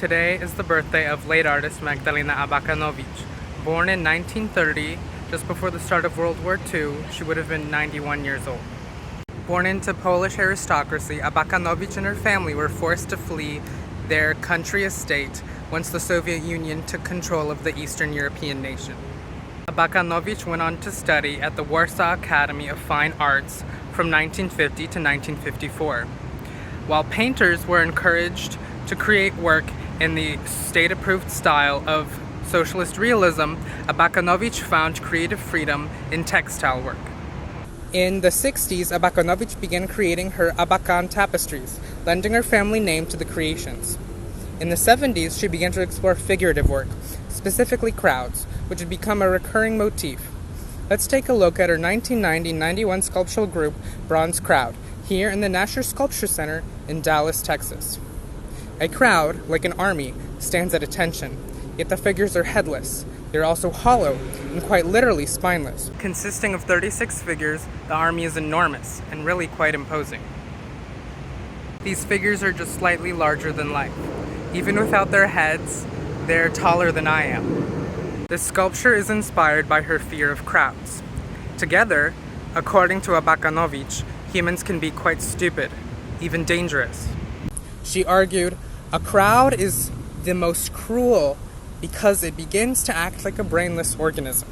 Today is the birthday of late artist Magdalena Abakanowicz. Born in 1930, just before the start of World War II, she would have been 91 years old. Born into Polish aristocracy, Abakanowicz and her family were forced to flee their country estate once the Soviet Union took control of the Eastern European nation. Abakanowicz went on to study at the Warsaw Academy of Fine Arts from 1950 to 1954. While painters were encouraged to create work in the state-approved style of socialist realism, Abakanowicz found creative freedom in textile work. In the 60s, Abakanowicz began creating her Abakan tapestries, lending her family name to the creations. In the 70s, she began to explore figurative work, specifically crowds, which had become a recurring motif. Let's take a look at her 1990-91 sculptural group, Bronze Crowd, here in the Nasher Sculpture Center in Dallas, Texas. A crowd, like an army, stands at attention, yet the figures are headless. They're also hollow and quite literally spineless. Consisting of 36 figures, the army is enormous and really quite imposing. These figures are just slightly larger than life. Even without their heads, they're taller than I am. This sculpture is inspired by her fear of crowds. Together, according to Abakanowicz, humans can be quite stupid, even dangerous. She argued, "A crowd is the most cruel because it begins to act like a brainless organism."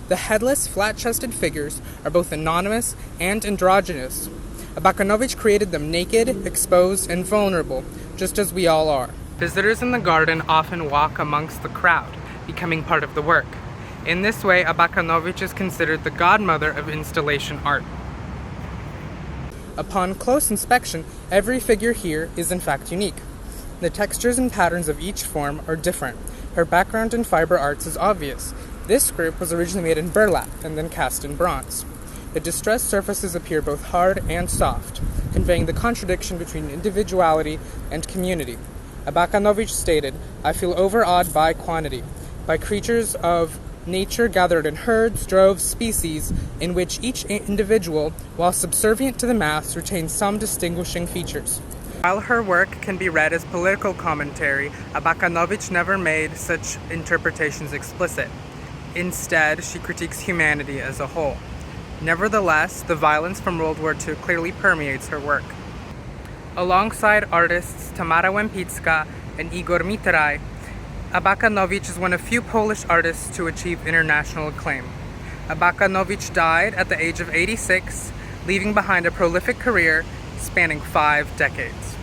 The headless, flat-chested figures are both anonymous and androgynous. Abakanowicz created them naked, exposed, and vulnerable, just as we all are. Visitors in the garden often walk amongst the crowd, becoming part of the work. In this way, Abakanowicz is considered the godmother of installation art. Upon close inspection, every figure here is in fact unique. The textures and patterns of each form are different. Her background in fiber arts is obvious. This group was originally made in burlap and then cast in bronze. The distressed surfaces appear both hard and soft, conveying the contradiction between individuality and community. Abakanowicz stated, "I feel overawed by quantity, by creatures of nature gathered in herds, droves, species, in which each individual, while subservient to the mass, retains some distinguishing features." While her work can be read as political commentary, Abakanowicz never made such interpretations explicit. Instead, she critiques humanity as a whole. Nevertheless, the violence from World War II clearly permeates her work. Alongside artists Tamara Łępicka and Igor Miteraj, Abakanowicz is one of few Polish artists to achieve international acclaim. Abakanowicz died at the age of 86, leaving behind a prolific career spanning 5 decades.